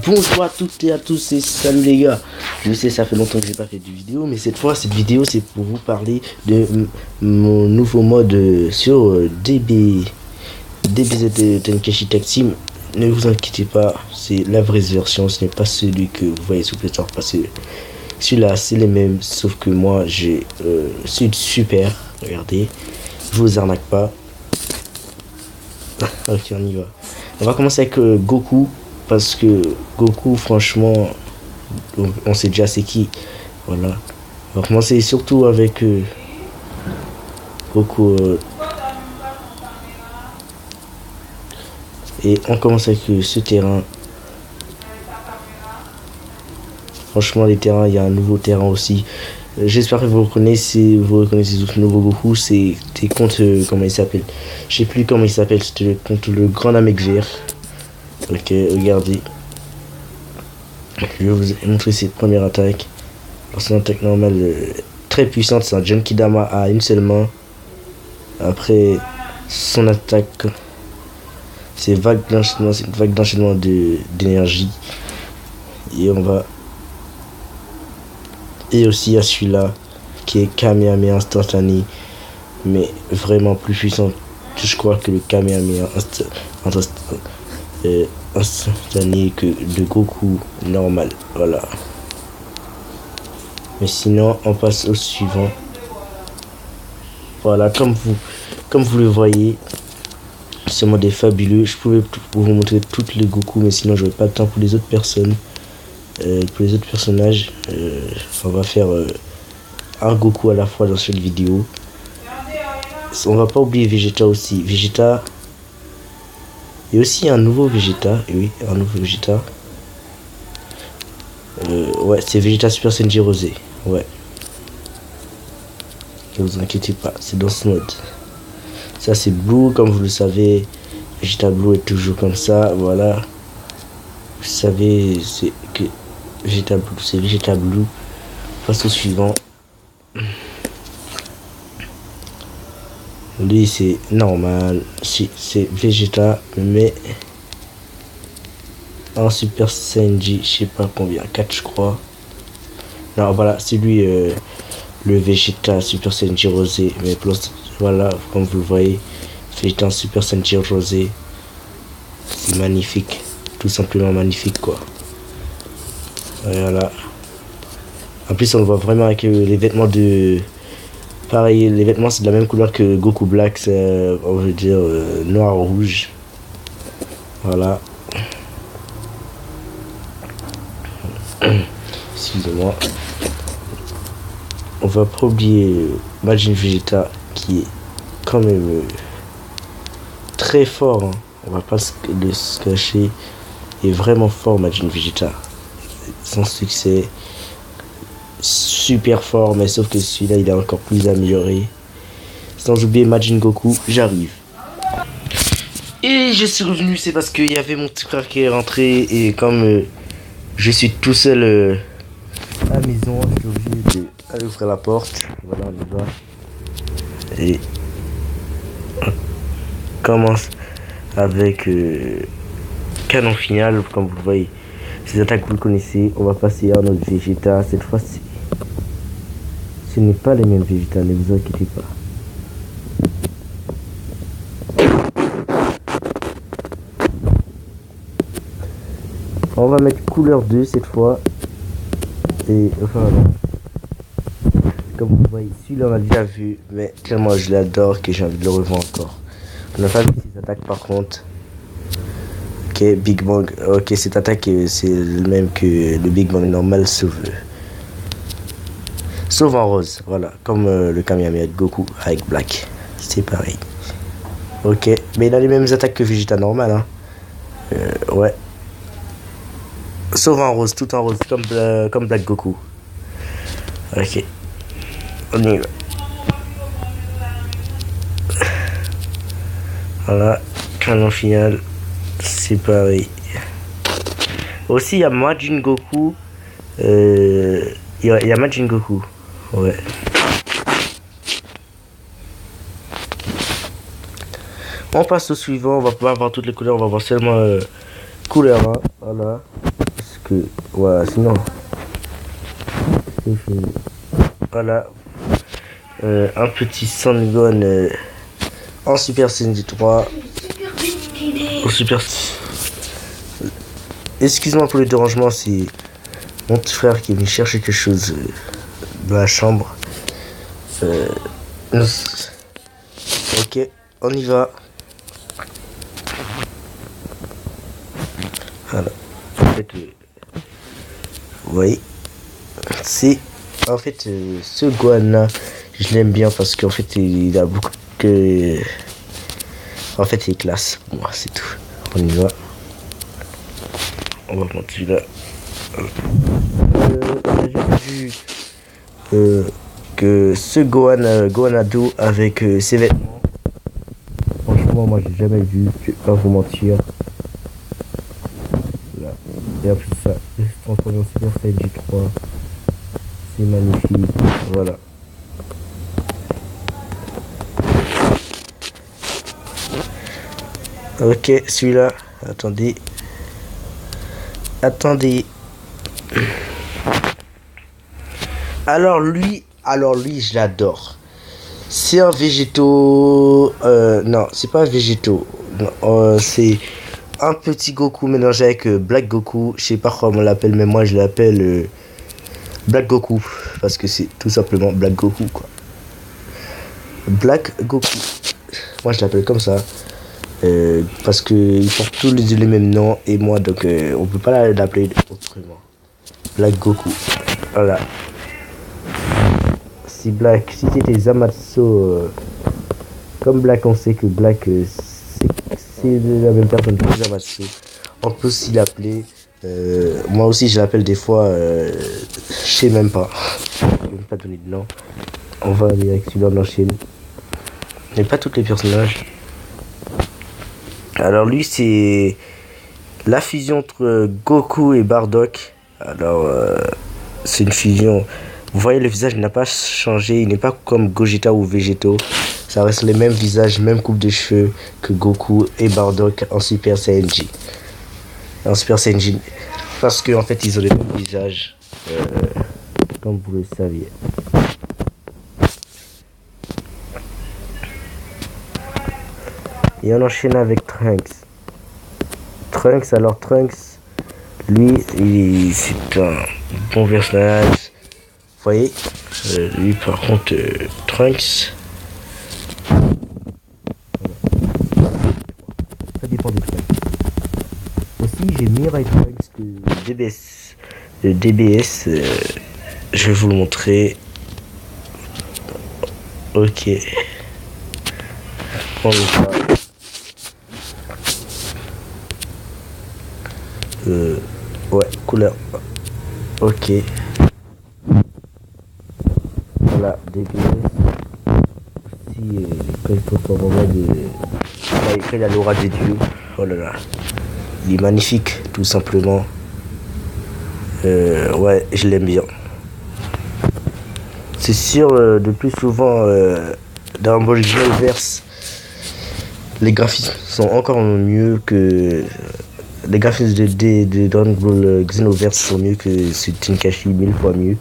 Bonjour à toutes et à tous et salut les gars. Je sais ça fait longtemps que j'ai pas fait de vidéo, mais cette fois cette vidéo c'est pour vous parler de mon nouveau mode sur DBZ Tenkaichi Tag Team. Ne vous inquiétez pas, c'est la vraie version, ce n'est pas celui que vous voyez sur Play Store, parce que celui-là c'est les mêmes, sauf que moi j'ai celui super, regardez, je vous arnaque pas. Ok, on y va. On va commencer avec Goku, parce que Goku, franchement, on sait déjà c'est qui. Voilà. On va commencer surtout avec Goku. Et on commence avec ce terrain. Franchement, les terrains, il y a un nouveau terrain aussi. J'espère que vous reconnaissez ce nouveau Goku. C'était contre, comment il s'appelle? Je sais plus comment il s'appelle. C'était contre le grand Namek vert. Ok, regardez. Je vais vous montrer ses premières attaques. C'est une attaque normale très puissante. C'est un Genkidama à une seule main. Après, son attaque, c'est vague d'enchaînement. C'est une vague d'enchaînement d'énergie. Et on va. Et aussi à celui-là, qui est Kamehameha instantané. Mais vraiment plus puissant, je crois, que le Kamehameha instantané que de Goku normal. Voilà. Mais sinon, on passe au suivant. Voilà, comme vous le voyez, ce mode est fabuleux. Je pouvais vous montrer toutes les Goku, mais sinon j'aurais pas le temps pour les autres personnes. Pour les autres personnages, on va faire un Goku à la fois dans cette vidéo. On va pas oublier Vegeta aussi. Vegeta. Et aussi un nouveau Vegeta. Oui, un nouveau Vegeta. Ouais, c'est Vegeta Super Senji Rosé. Ouais. Ne vous inquiétez pas, c'est dans ce mode. Ça c'est Blue, comme vous le savez. Vegeta Blue est toujours comme ça. Voilà. Vous savez, c'est que Vegeta Blue, c'est Vegeta Blue. Passe au suivant. Lui c'est normal, c'est Vegeta, mais en Super Senji, je sais pas combien, 4 je crois. Non voilà, c'est lui le Vegeta Super Senji Rosé, mais plus, voilà, comme vous le voyez, Vegeta en Super Senji Rosé, c'est magnifique, tout simplement magnifique quoi. Voilà. En plus on le voit vraiment avec les vêtements de... Pareil, les vêtements c'est de la même couleur que Goku Black, on veut dire noir rouge. Voilà. Excusez-moi. On va pas oublier Majin Vegeta qui est quand même très fort. Hein. On va pas se cacher. Il est vraiment fort Majin Vegeta. Son succès. Super fort, mais sauf que celui-là il est encore plus amélioré. Sans oublier Majin Goku, j'arrive. Et je suis revenu, c'est parce qu'il y avait mon petit frère qui est rentré. Et comme je suis tout seul à la maison, je suis obligé d'aller ouvrir la porte. Voilà, on y va. Et on commence avec canon final, comme vous le voyez. Ces attaques que vous connaissez, on va passer à notre Vegeta. Cette fois-ci, ce n'est pas les mêmes Vegeta, ne vous inquiétez pas. On va mettre couleur 2 cette fois. Et voilà. Comme vous voyez, celui-là on a déjà vu, mais tellement je l'adore que j'ai envie de le revoir encore. On n'a pas vu ces attaques par contre. Ok, Big Bang. Ok, cette attaque c'est le même que le Big Bang normal, sauf en rose. Voilà, comme le Kamehameha de Goku avec Black. C'est pareil. Ok, mais il a les mêmes attaques que Vegeta normal. Hein. Ouais. Sauf en rose, tout en rose, comme Black Goku. Ok. On y va. Voilà, canon final. C'est pareil. Aussi, il y a Majin Goku. Il y a Majin Goku. Ouais. On passe au suivant. On va pas avoir toutes les couleurs. On va voir seulement couleur 1. Voilà. que voilà, sinon c'est fini. Voilà, un petit Sangon en Super Saiyan 3. Au Super. Excuse-moi pour le dérangement, c'est mon petit frère qui est venu chercher quelque chose dans la chambre. Ok, on y va. Voilà. En fait, oui, c'est en fait ce Gohan, je l'aime bien parce qu'en fait il a beaucoup que. En fait, il est classe pour moi, c'est tout. On y va. On va monter là. J'ai vu que ce Gohan-Ado avec ses vêtements. Franchement, moi j'ai jamais vu, je vais pas vous mentir. Là. Et après ça, il se transforme en Super Saiyan 3. C'est magnifique. Voilà. Ok, celui-là. Attendez. Alors lui, je l'adore. C'est un végétaux. Non, c'est pas un végétaux. C'est un petit Goku mélangé avec Black Goku. Je sais pas comment on l'appelle, mais moi je l'appelle Black Goku. Parce que c'est tout simplement Black Goku, quoi. Black Goku. Moi je l'appelle comme ça. Parce qu'ils portent tous les mêmes noms. Et moi, donc, on peut pas l'appeler autrement. Black Goku. Voilà. Si Black, si c'était Zamasu, comme Black, on sait que Black, c'est la même personne que Zamasu. On peut aussi l'appeler. Moi aussi, je l'appelle des fois. Je sais même pas. Je vais même pas donner de nom. On va aller avec celui-là, on enchaîne. Mais pas tous les personnages. Alors lui, c'est la fusion entre Goku et Bardock. Alors, c'est une fusion. Vous voyez, le visage n'a pas changé. Il n'est pas comme Gogeta ou Végétaux. Ça reste les mêmes visages, même coupe de cheveux que Goku et Bardock en Super Saiyan. En Super Saiyan. Parce qu'en fait, ils ont les mêmes visages. Comme vous le saviez. Et on enchaîne avec Trunks. Alors Trunks, lui, c'est un bon personnage. Vous voyez, lui par contre, Trunks. Ça dépend des Trunks. Aussi, j'ai meilleur Trunks que DBS. Le DBS, je vais vous le montrer. Ok. On y va. Ouais, couleur. Ok. Voilà, DBS. Aussi, quand il faut en mode. Quand il a l'aura des dieux. Oh là là. Il est magnifique, tout simplement. Ouais, je l'aime bien. C'est sûr, de plus souvent, dans Ball Xenoverse, les graphismes sont encore mieux que. Les graphismes de Dragon Ball Xenoverse sont mieux que ce Tenkaichi, 1000 fois mieux.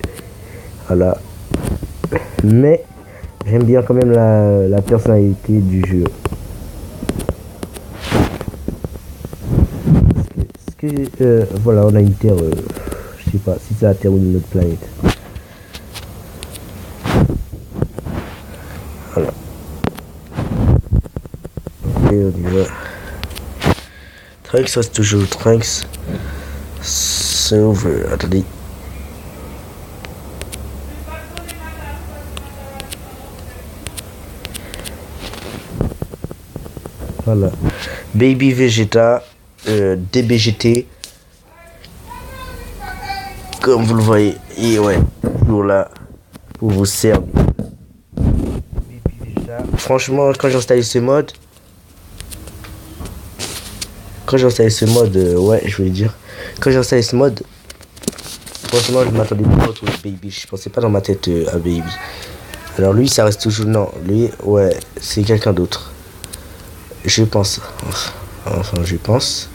Voilà. Mais j'aime bien quand même la personnalité du jeu. Voilà, on a une terre, je sais pas si c'est la Terre ou une autre planète. Voilà. Et on y va. Trunks reste toujours Trunks. Sauf, attendez. Voilà. Baby Vegeta, DBGT. Comme vous le voyez. Et ouais, toujours là pour vous servir. Baby Vegeta. Franchement, quand j'ai installé ce mode. Ouais, je voulais dire. Quand j'ai installé ce mode, franchement, je m'attendais pas à retrouver Baby. Je pensais pas dans ma tête à Baby. Alors lui, ça reste toujours. Non, lui, ouais, c'est quelqu'un d'autre. Je pense. Enfin, je pense.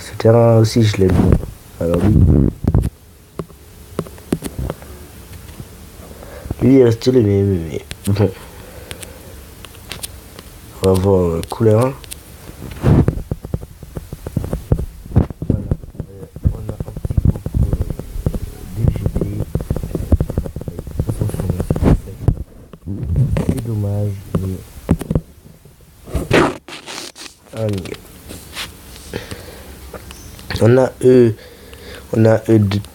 Ce terrain aussi, je l'aime bien. Alors lui il reste le même, mais bon. On va voir couleur 1. C'est dommage, mais... On a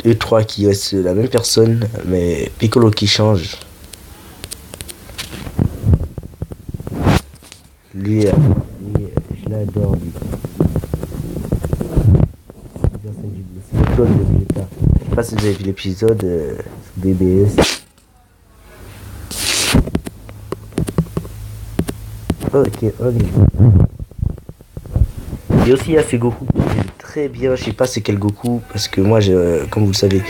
E3 qui reste la même personne, mais Piccolo qui change. Lui, je l'adore, lui. C'est le clone de Vegeta. Je sais pas si vous avez vu l'épisode sur DBS. Ok, on y va. Et aussi, il y a ce Goku qui est très bien. Je sais pas c'est quel Goku, parce que moi, comme vous le savez,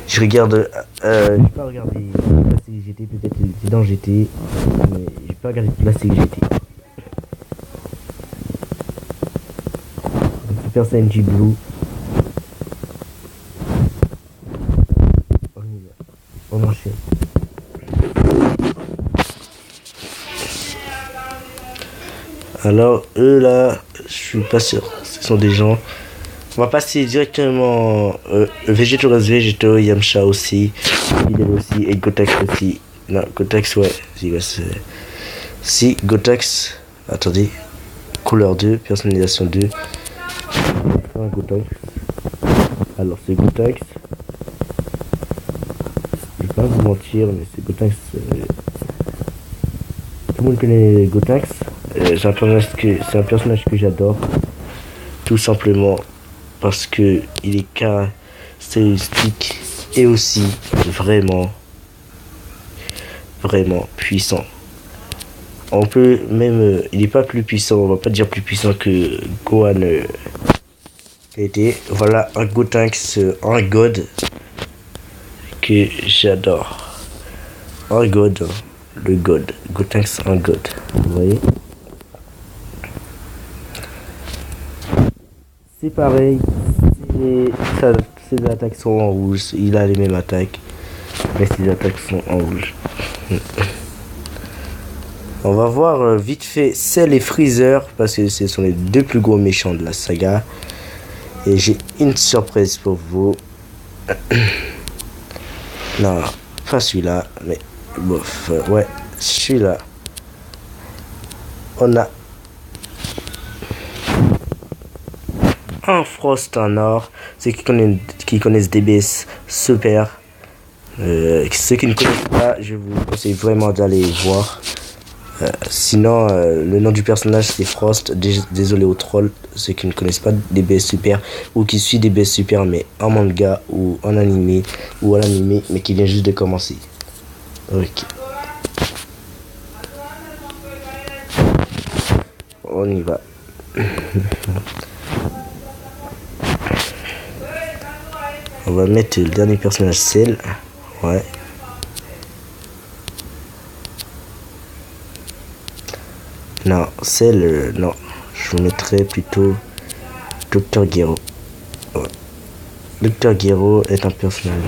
je regarde. J'ai pas regardé la série GT, peut-être c'est dans GT, mais j'ai pas regardé toute la série GT. Super Saiyan Blue. On enchaîne. Alors, eux là, je suis pas sûr. Ce sont des gens. On va passer directement Vegetorex, Vegeto, Yamcha aussi, Fidel aussi, et Gotenks aussi. Non, Gotenks, ouais. Si, Gotenks. Attendez. Couleur 2, personnalisation 2. Gotenks. Alors, c'est Gotenks. Je vais pas vous mentir, mais c'est Gotenks. Tout le monde connaît Gotenks. C'est un personnage que j'adore. Tout simplement parce que il est caractéristique et aussi vraiment puissant. On peut même, il n'est pas plus puissant, on va pas dire plus puissant que Gohan a été. Voilà un Gotenks, un god que j'adore. Un god, le god. Gotenks, un god. Vous voyez? C'est pareil, ses attaques sont en rouge, il a les mêmes attaques, mais ses attaques sont en rouge. On va voir vite fait Cell et Freezer, parce que ce sont les deux plus gros méchants de la saga. Et j'ai une surprise pour vous. Non, pas celui-là, mais bof, ouais, celui-là. On a un Frost en or. Ceux qui connaissent DBS, super. Ceux qui ne connaissent pas, je vous conseille vraiment d'aller voir. Sinon, le nom du personnage c'est Frost. Désolé aux trolls, ceux qui ne connaissent pas DBS super ou qui suivent DBS super mais en manga ou en animé mais qui vient juste de commencer. Ok. On y va. On va mettre le dernier personnage Cell. Ouais. Non, Cell, non. Je vous mettrai plutôt Dr. Gero. Ouais. Dr. Gero est un personnage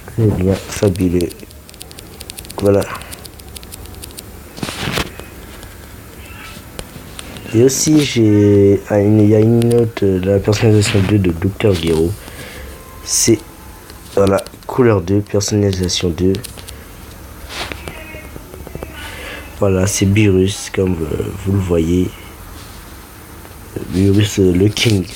très bien, fabuleux. Voilà. Et aussi, il y a une note de la personnalisation 2 de Dr. Gero. C'est voilà, couleur 2, personnalisation 2. Voilà, c'est Beerus, comme vous le voyez. Beerus, le King.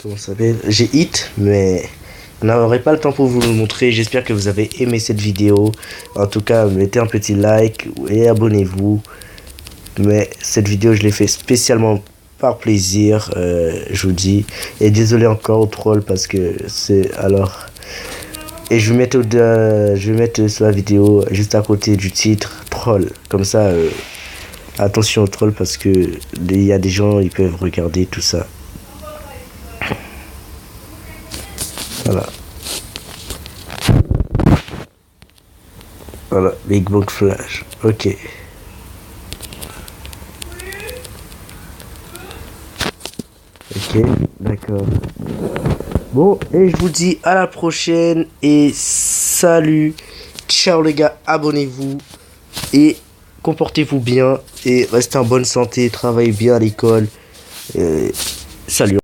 Comment ça s'appelle? J'ai Hit, mais on n'aurait pas le temps pour vous le montrer. J'espère que vous avez aimé cette vidéo. En tout cas, mettez un petit like et abonnez-vous. Mais cette vidéo, je l'ai fait spécialement par plaisir, je vous dis. Et désolé encore aux trolls parce que c'est alors. Et je vais mettre sur la vidéo juste à côté du titre troll. Comme ça, attention aux trolls parce que il y a des gens ils peuvent regarder tout ça. Voilà. Voilà, Big Bang Flash. Ok. Ok, d'accord. Bon, et je vous dis à la prochaine et salut. Ciao les gars, abonnez-vous et comportez-vous bien et restez en bonne santé, travaillez bien à l'école. Salut.